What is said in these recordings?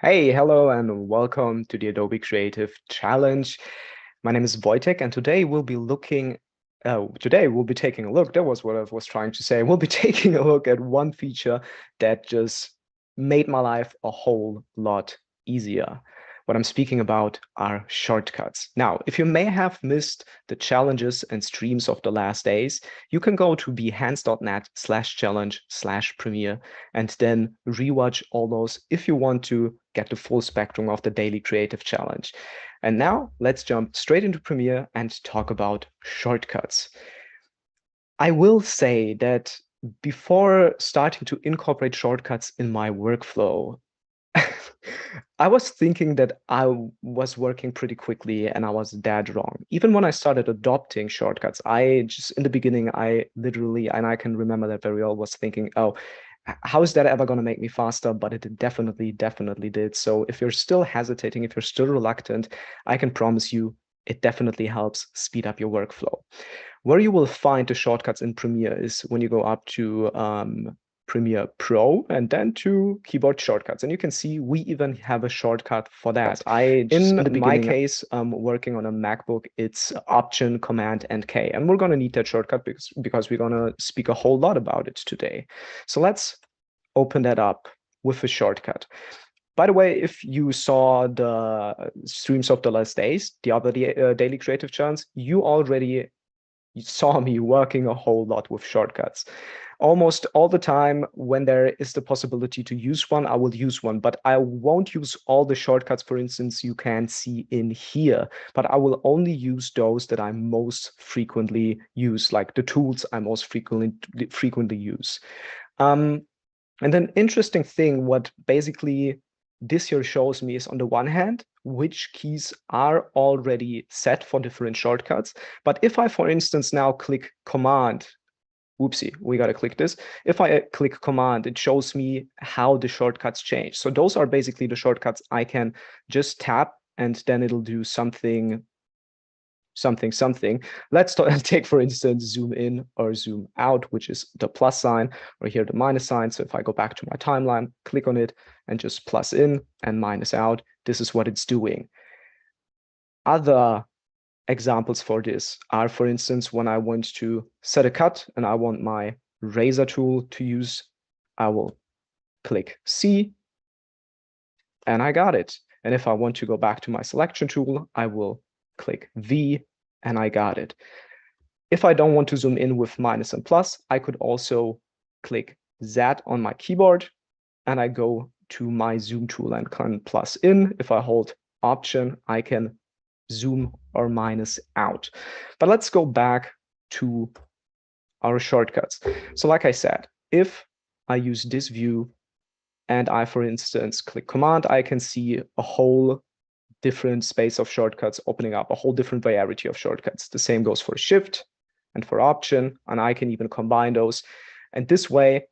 Hey, hello, and welcome to the Adobe Creative Challenge. My name is Wojtek, and today we'll be taking a look. That was what I was trying to say. We'll be taking a look at one feature that just made my life a whole lot easier. What I'm speaking about are shortcuts. Now, if you may have missed the challenges and streams of the last days, you can go to behance.net/challenge/premiere and then rewatch all those if you want to get the full spectrum of the daily creative challenge. And now let's jump straight into Premiere and talk about shortcuts. I will say that before starting to incorporate shortcuts in my workflow, I was thinking that I was working pretty quickly and I was dead wrong. Even when I started adopting shortcuts, in the beginning, I literally, and I can remember that very well, was thinking, oh, how is that ever going to make me faster? But it definitely did. So if you're still hesitating, if you're still reluctant, I can promise you it definitely helps speed up your workflow. Where you will find the shortcuts in Premiere is when you go up to Premiere Pro and then to keyboard shortcuts. And you can see we even have a shortcut for that. In my case, working on a MacBook, it's Option, Command, and K. And we're going to need that shortcut because we're going to speak a whole lot about it today. So let's open that up with a shortcut. By the way, if you saw the streams of the last days, the other daily creative challenge, you already saw me working a whole lot with shortcuts. Almost all the time when there is the possibility to use one, I will use one, but I won't use all the shortcuts, for instance, you can see in here, but I will only use those that I most frequently use, like the tools I most frequently use. And an interesting thing, what basically this here shows me is on the one hand, which keys are already set for different shortcuts. But if I, for instance, now click Command, whoopsie, we got to click this. If I click Command, it shows me how the shortcuts change. So those are basically the shortcuts I can just tap and then it'll do something. Let's take, for instance, zoom in or zoom out, which is the plus sign, or here the minus sign. So if I go back to my timeline, click on it and just plus in and minus out, this is what it's doing. Other examples for this are, for instance, when I want to set a cut and I want my razor tool to use, I will click C and I got it. And if I want to go back to my selection tool, I will click V and I got it. If I don't want to zoom in with minus and plus, I could also click Z on my keyboard and I go to my zoom tool and can plus in. If I hold Option, I can zoom or minus out. But let's go back to our shortcuts. So like I said, if I use this view and I, for instance, click Command, I can see a whole different space of shortcuts opening up, a whole different variety of shortcuts. The same goes for Shift and for Option, and I can even combine those. And this way,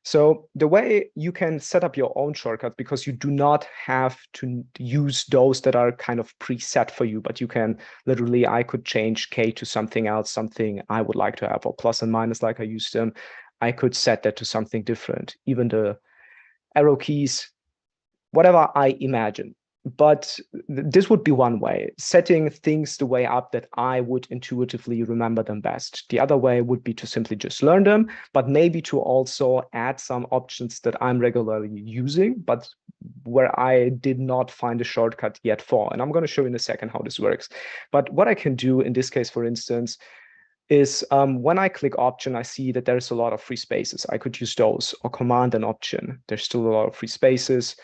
so the way you can set up your own shortcut, because you do not have to use those that are kind of preset for you, but you can literally, I could change K to something else, something I would like to have, or plus and minus like I used them. I could set that to something different, even the arrow keys, whatever I imagine. But this would be one way, setting things the way up that I would intuitively remember them best. The other way would be to simply just learn them, but maybe to also add some options that I'm regularly using, but where I did not find a shortcut yet for. And I'm going to show you in a second how this works. But what I can do in this case, for instance, is when I click Option, I see that there's a lot of free spaces. I could use those, or Command and Option. There's still a lot of free spaces.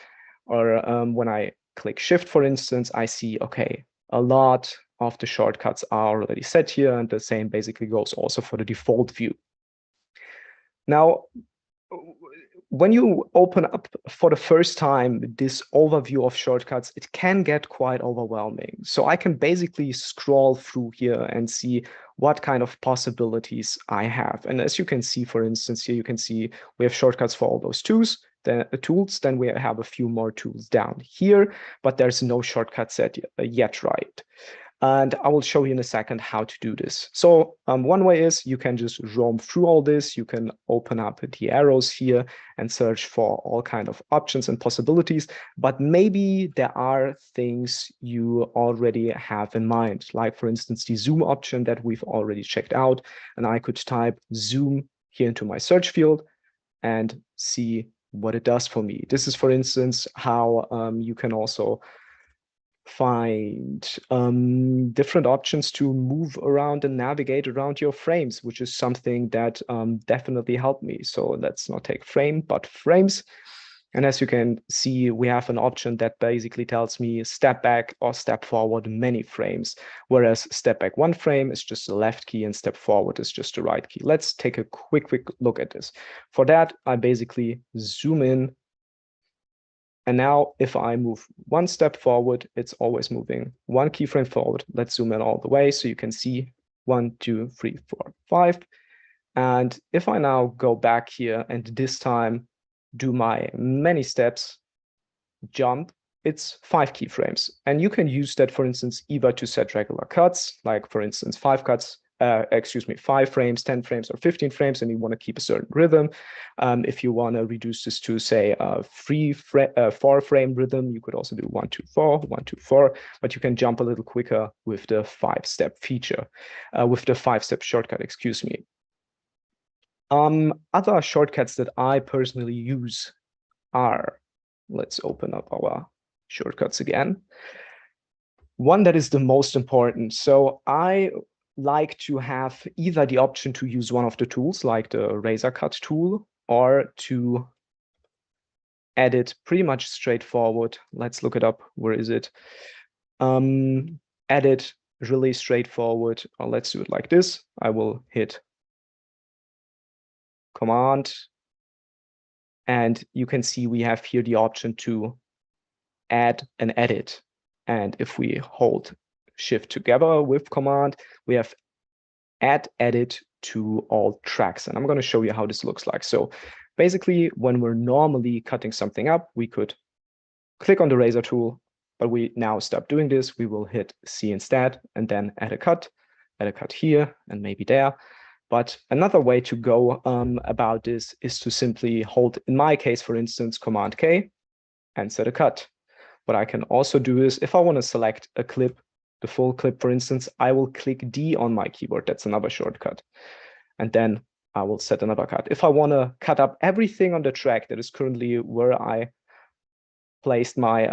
Or when I click Shift, for instance, I see, okay, a lot of the shortcuts are already set here, and the same basically goes also for the default view. Now, when you open up for the first time this overview of shortcuts, it can get quite overwhelming. So I can basically scroll through here and see what kind of possibilities I have. And as you can see, for instance, here you can see we have shortcuts for all those tools. Then we have a few more tools down here, but there's no shortcut set yet, right? And I will show you in a second how to do this. So one way is you can just roam through all this. You can open up the arrows here and search for all kind of options and possibilities. But maybe there are things you already have in mind, like for instance, the zoom option that we've already checked out. And I could type zoom here into my search field and see what it does for me. This is, for instance, how you can also find different options to move around and navigate around your frames, which is something that definitely helped me. So let's not take frame, but frames. And as you can see, we have an option that basically tells me step back or step forward many frames, whereas step back one frame is just the left key and step forward is just the right key. Let's take a quick look at this. For that, I basically zoom in. And now if I move one step forward, it's always moving one keyframe forward. Let's zoom in all the way so you can see 1, 2, 3, 4, 5. And if I now go back here and this time do my many steps jump, it's 5 keyframes. And you can use that, for instance, either to set regular cuts, like for instance, 5 frames, 10 frames, or 15 frames, and you want to keep a certain rhythm. If you want to reduce this to, say, a 4-frame rhythm, you could also do 1, 2, 4, 1, 2, 4, but you can jump a little quicker with the 5-step feature, with the 5-step shortcut, excuse me. Other shortcuts that I personally use are, let's open up our shortcuts again. One that is the most important. So I like to have either the option to use one of the tools, like the razor cut tool, or to edit pretty much straightforward. Let's look it up. Where is it? Edit really straightforward. Or let's do it like this. I will hit Command, and you can see we have here the option to add and edit. And if we hold Shift together with Command, we have add edit to all tracks. And I'm going to show you how this looks like. So basically, when we're normally cutting something up, we could click on the razor tool, but we now stop doing this. We will hit C instead, and then add a cut here, and maybe there. But another way to go about this is to simply hold, in my case, for instance, Command K and set a cut. What I can also do is, if I want to select a clip, the full clip, for instance, I will click D on my keyboard. That's another shortcut. And then I will set another cut. If I want to cut up everything on the track that is currently where I placed my,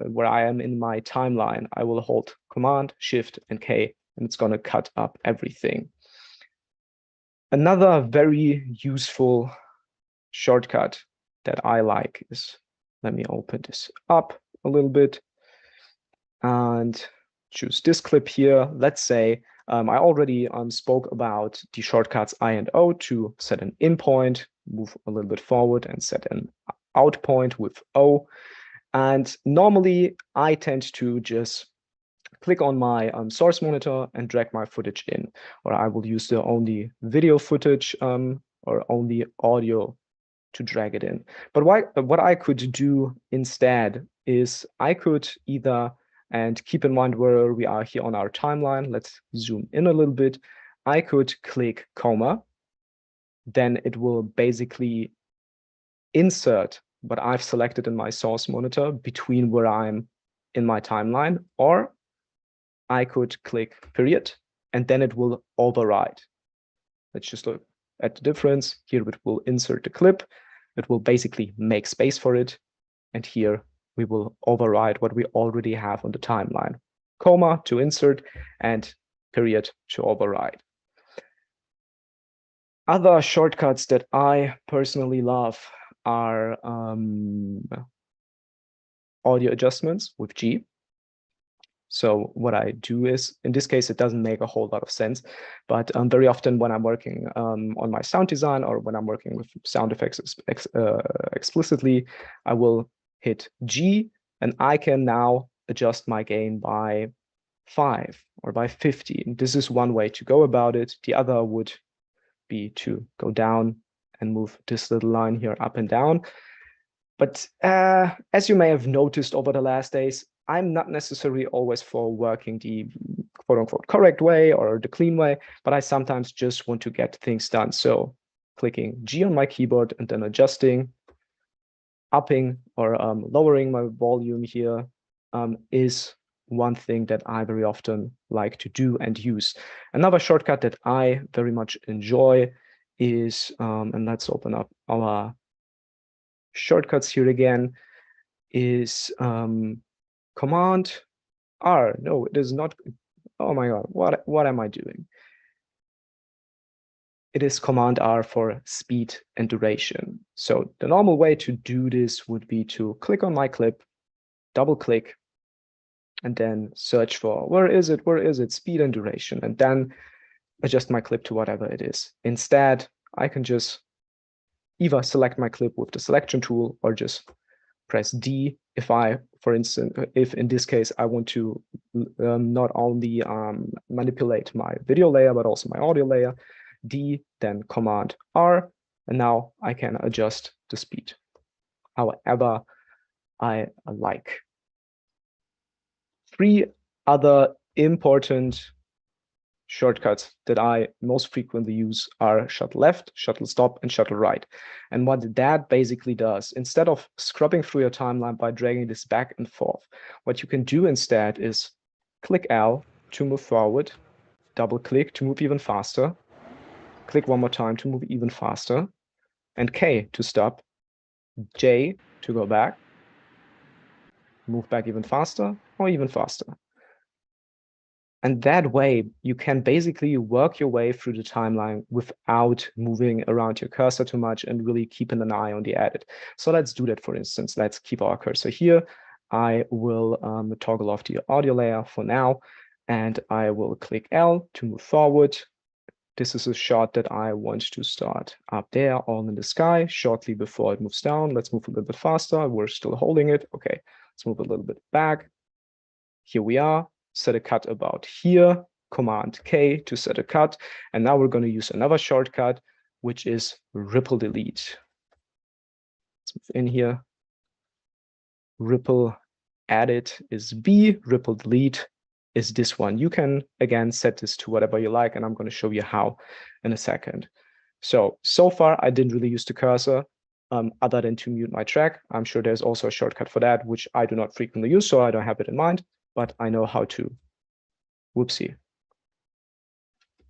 where I am in my timeline, I will hold Command, Shift, and K, and it's going to cut up everything. Another very useful shortcut that I like is, let me open this up a little bit and choose this clip here. Let's say I already spoke about the shortcuts I and O to set an in point, move a little bit forward, and set an out point with O. And normally I tend to just click on my source monitor and drag my footage in, or I will use the only video footage or only audio to drag it in. But what I could do instead is I could either, and keep in mind where we are here on our timeline, let's zoom in a little bit, I could click comma, then it will basically insert what I've selected in my source monitor between where I'm in my timeline, or I could click period, and then it will override. Let's just look at the difference. Here it will insert the clip. It will basically make space for it. And here we will override what we already have on the timeline. Comma to insert and period to override. Other shortcuts that I personally love are audio adjustments with G. So what I do is, in this case, it doesn't make a whole lot of sense, but very often when I'm working on my sound design, or when I'm working with sound effects explicitly, I will hit G, and I can now adjust my gain by 5 or by 15. This is one way to go about it. The other would be to go down and move this little line here up and down. But as you may have noticed over the last days, I'm not necessarily always for working the quote unquote correct way or the clean way, but I sometimes just want to get things done. So clicking G on my keyboard and then adjusting, upping or lowering my volume here is one thing that I very often like to do and use. Another shortcut that I very much enjoy is, and let's open up our shortcuts here again, is Command R. No, it is not. Oh my God, what am I doing? It is Command R for speed and duration. So the normal way to do this would be to click on my clip, double click, and then search for where is it, speed and duration, and then adjust my clip to whatever it is. Instead, I can just either select my clip with the selection tool or just press D if I, for instance, if in this case I want to not only manipulate my video layer, but also my audio layer. D, then Command R, and now I can adjust the speed however I like. 3 other important shortcuts that I most frequently use are shuttle left, shuttle stop, and shuttle right. And what that basically does, instead of scrubbing through your timeline by dragging this back and forth, what you can do instead is click L to move forward, double click to move even faster, click one more time to move even faster, and K to stop, J to go back, move back even faster, or even faster. And that way, you can basically work your way through the timeline without moving around your cursor too much and really keeping an eye on the edit. So let's do that, for instance. Let's keep our cursor here. I will toggle off the audio layer for now, and I will click L to move forward. This is a shot that I want to start up there, all in the sky, shortly before it moves down. Let's move a little bit faster. We're still holding it. Okay, let's move a little bit back. Here we are. Set a cut about here, Command K to set a cut. And now we're going to use another shortcut, which is ripple delete. Let's move in here. Ripple edit is B, ripple delete is this one. You can, again, set this to whatever you like, and I'm going to show you how in a second. So far, I didn't really use the cursor other than to mute my track. I'm sure there's also a shortcut for that, which I do not frequently use, so I don't have it in mind. But I know how to, whoopsie,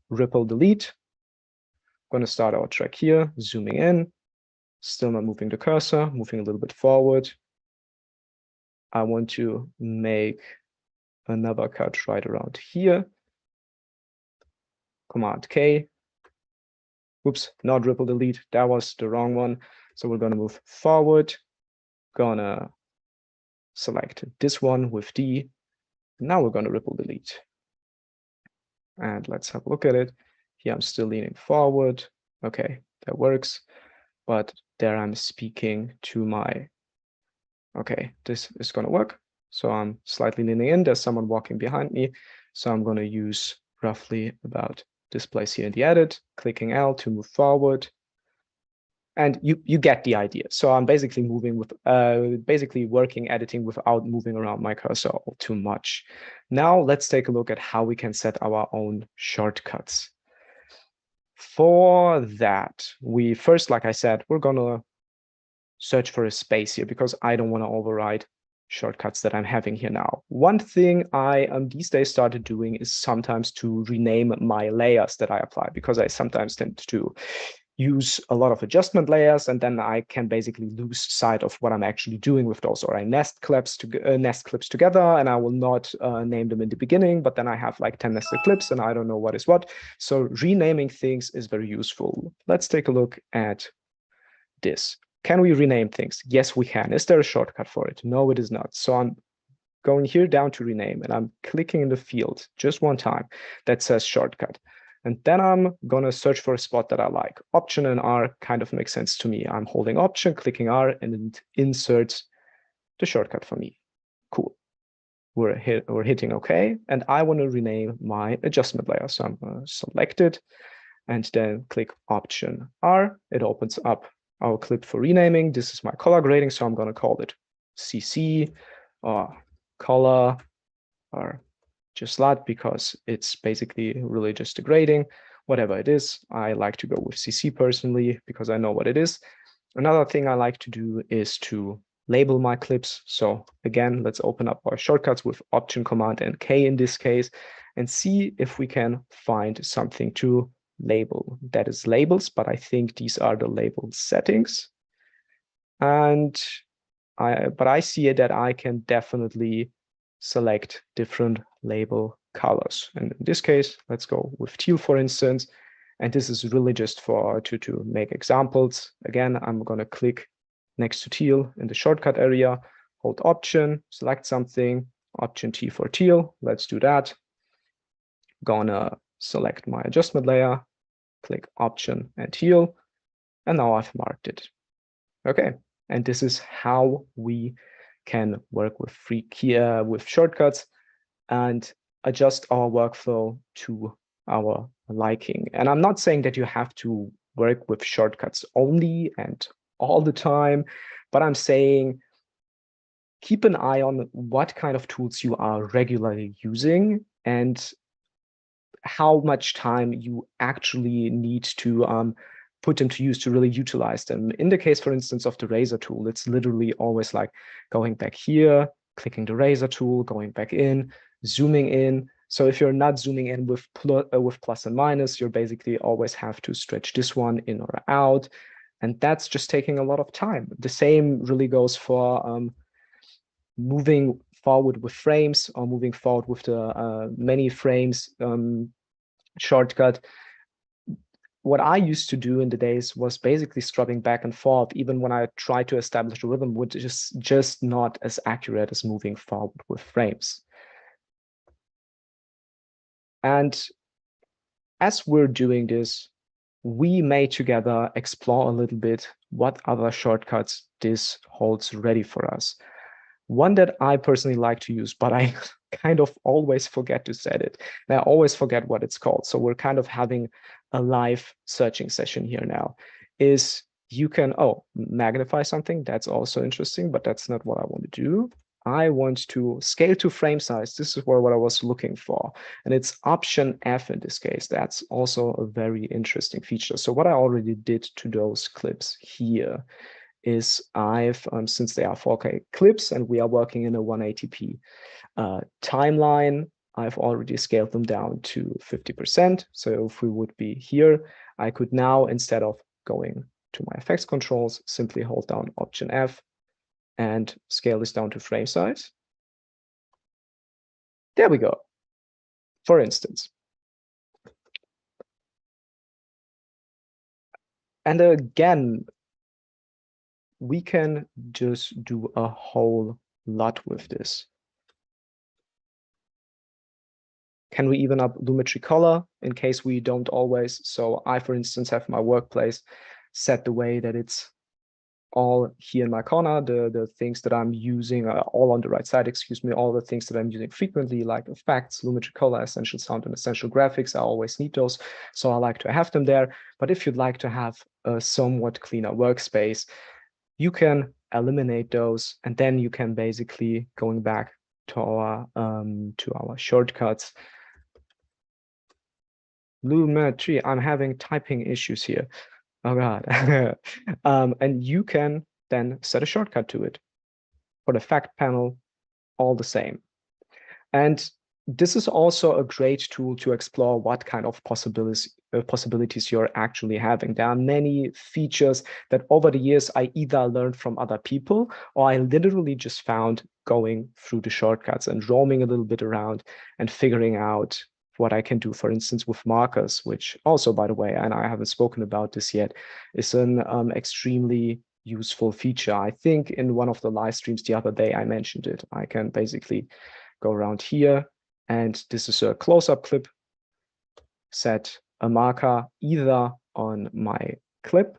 ripple delete. I'm going to start our track here, zooming in, still not moving the cursor, moving a little bit forward. I want to make another cut right around here. Command K. Oops, not ripple delete, that was the wrong one. So we're going to move forward, gonna select this one with D. Now we're going to ripple delete. And let's have a look at it. Here I'm still leaning forward. Okay, that works. But there I'm speaking to my, okay, this is going to work. So I'm slightly leaning in. There's someone walking behind me. So I'm going to use roughly about this place here in the edit, clicking L to move forward. And you get the idea. So I'm basically moving with, basically working editing without moving around my cursor too much. Now let's take a look at how we can set our own shortcuts. For that, we first, like I said, we're gonna search for a space here because I don't want to override shortcuts that I'm having here now. One thing I these days started doing is sometimes to rename my layers that I apply, because I sometimes tend to use a lot of adjustment layers, and then I can basically lose sight of what I'm actually doing with those, or I nest clips together, and I will not name them in the beginning, but then I have like 10 nested clips and I don't know what is what. So renaming things is very useful. Let's take a look at this. Can we rename things? Yes, we can. Is there a shortcut for it? No, it is not. So I'm going here down to rename, and I'm clicking in the field just one time that says shortcut. And then I'm going to search for a spot that I like. Option and R kind of makes sense to me. I'm holding Option, clicking R, and it inserts the shortcut for me. Cool. We're hitting OK. And I want to rename my adjustment layer. So I'm going to select it and then click Option R. It opens up our clip for renaming. This is my color grading, so I'm going to call it CC. color or just LUT because it's basically really just degrading, whatever it is. I like to go with CC personally because I know what it is. Another thing I like to do is to label my clips. So again, let's open up our shortcuts with Option, Command, and K in this case, and see if we can find something to label. That is labels, but I think these are the label settings. And I see that I can definitely select different label colors. And in this case, let's go with teal, for instance. And this is really just for to make examples. Again, I'm going to click next to teal in the shortcut area, hold Option, select something, Option T for teal. Let's do that. Gonna select my adjustment layer, click Option and teal, and now I've marked it. Okay, and this is how we can work with with shortcuts and adjust our workflow to our liking. And I'm not saying that you have to work with shortcuts only and all the time, but I'm saying keep an eye on what kind of tools you are regularly using and how much time you actually need to put them to use to really utilize them. In the case, for instance, of the razor tool, it's literally always like going back here, clicking the razor tool, going back in, zooming in. So if you're not zooming in with plus and minus, you basically always have to stretch this one in or out. And that's just taking a lot of time. The same really goes for moving forward with frames or moving forward with the many frames shortcut. What I used to do in the days was basically scrubbing back and forth, even when I tried to establish a rhythm, which is just not as accurate as moving forward with frames. And as we're doing this, we may together explore a little bit what other shortcuts this holds ready for us. One that I personally like to use, but I kind of always forget to set it. And I always forget what it's called. So we're kind of having a live searching session here now, is you can, magnify something. That's also interesting, but that's not what I want to do. I want to scale to frame size. This is what I was looking for. And it's Option F in this case. That's also a very interesting feature. So what I already did to those clips here is I've, since they are 4K clips and we are working in a 180p timeline, I've already scaled them down to 50%. So if we would be here, I could now, instead of going to my effects controls, simply hold down Option F and scale this down to frame size. There we go. For instance. And again, we can just do a whole lot with this. Can we even up lumetri color in case we don't always? So I, for instance, have my workplace set the way that it's all here in my corner. The things that I'm using are all on the right side, excuse me, all the things that I'm using frequently, like effects, lumetri color, essential sound, and essential graphics. I always need those, so I like to have them there. But if you'd like to have a somewhat cleaner workspace, you can eliminate those, and then you can basically, going back to our shortcuts, lumetri, I'm having typing issues here. Oh God. And you can then set a shortcut to it. For the fact panel, all the same. And this is also a great tool to explore what kind of possibilities you're actually having. There are many features that over the years I either learned from other people or I literally just found going through the shortcuts and roaming a little bit around and figuring out what I can do, for instance, with markers, which also, by the way, and I haven't spoken about this yet, is an extremely useful feature. I think in one of the live streams the other day, I mentioned it. I can basically go around here, and this is a close-up clip, set a marker either on my clip,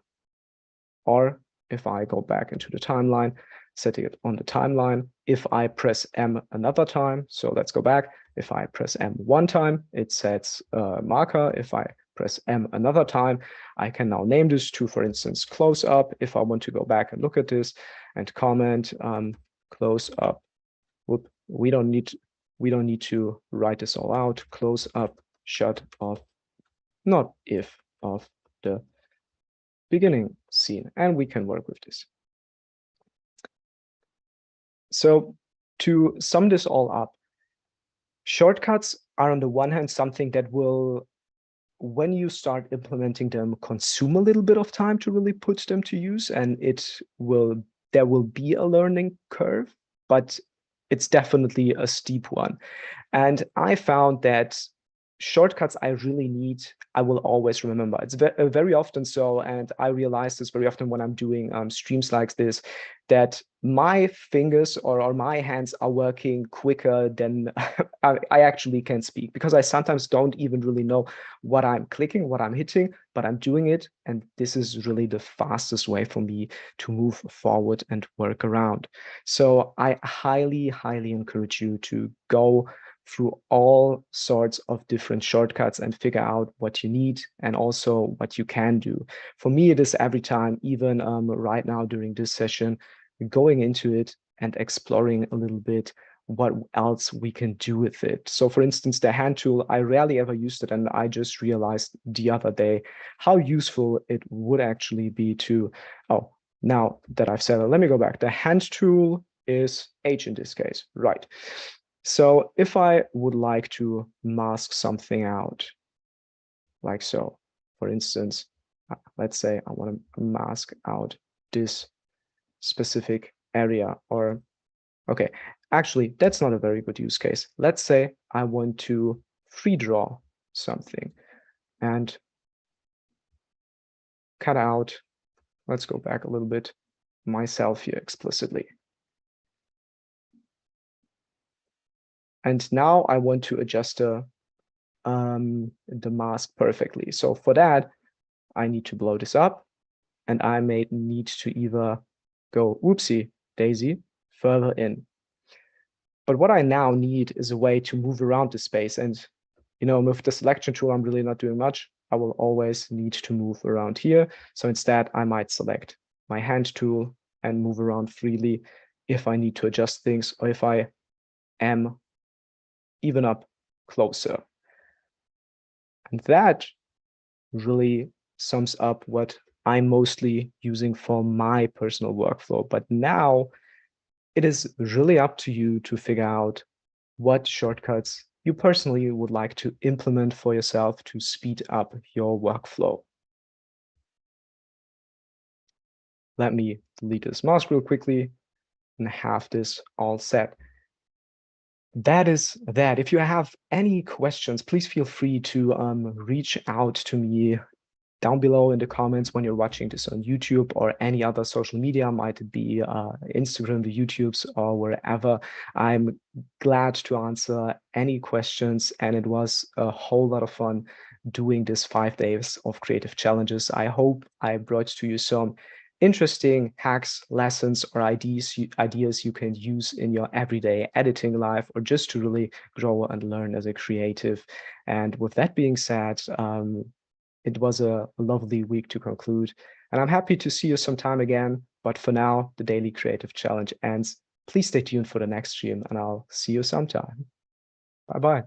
or if I go back into the timeline, setting it on the timeline. If I press M another time, so let's go back. If I press M one time, it sets a marker. If I press M another time, I can now name this to, for instance, close up. If I want to go back and look at this and comment close up, whoop, we don't need to write this all out. Close up shut of, not if, of the beginning scene, and we can work with this. So to sum this all up, shortcuts are on the one hand something that will, when you start implementing them, consume a little bit of time to really put them to use, and there will be a learning curve, but it's definitely a steep one. And I found that shortcuts I really need, I will always remember. It's very often so, and I realize this very often when I'm doing streams like this, that my fingers or my hands are working quicker than I actually can speak, because I sometimes don't even really know what I'm clicking, what I'm hitting, but I'm doing it. And this is really the fastest way for me to move forward and work around. So I highly, highly encourage you to go through all sorts of different shortcuts and figure out what you need and also what you can do. For me, it is every time, even right now during this session, going into it and exploring a little bit what else we can do with it. So for instance, the hand tool, I rarely ever used it, and I just realized the other day how useful it would actually be to, oh, now that I've said it, let me go back. The hand tool is H in this case, right? So if I would like to mask something out, like so, for instance, let's say I want to mask out this specific area, or, okay, actually, that's not a very good use case. Let's say I want to free draw something and cut out, let's go back a little bit, myself here explicitly. And now I want to adjust the mask perfectly. So for that, I need to blow this up, and I may need to either go, oopsie daisy, further in. But what I now need is a way to move around the space. And, you know, with the selection tool, I'm really not doing much. I will always need to move around here. So instead, I might select my hand tool and move around freely if I need to adjust things, or if I am even up closer. And that really sums up what I'm mostly using for my personal workflow. But now it is really up to you to figure out what shortcuts you personally would like to implement for yourself to speed up your workflow. Let me delete this mask real quickly and have this all set. That is that. If you have any questions, please feel free to reach out to me down below in the comments when you're watching this on YouTube or any other social media, might it be Instagram, the YouTubes, or wherever. I'm glad to answer any questions, and it was a whole lot of fun doing this 5 days of creative challenges. I hope I brought to you some interesting hacks, lessons, or ideas you can use in your everyday editing life, or just to really grow and learn as a creative. And with that being said, it was a lovely week to conclude, and I'm happy to see you sometime again. But for now, the daily creative challenge ends. Please stay tuned for the next stream, and I'll see you sometime. Bye-bye.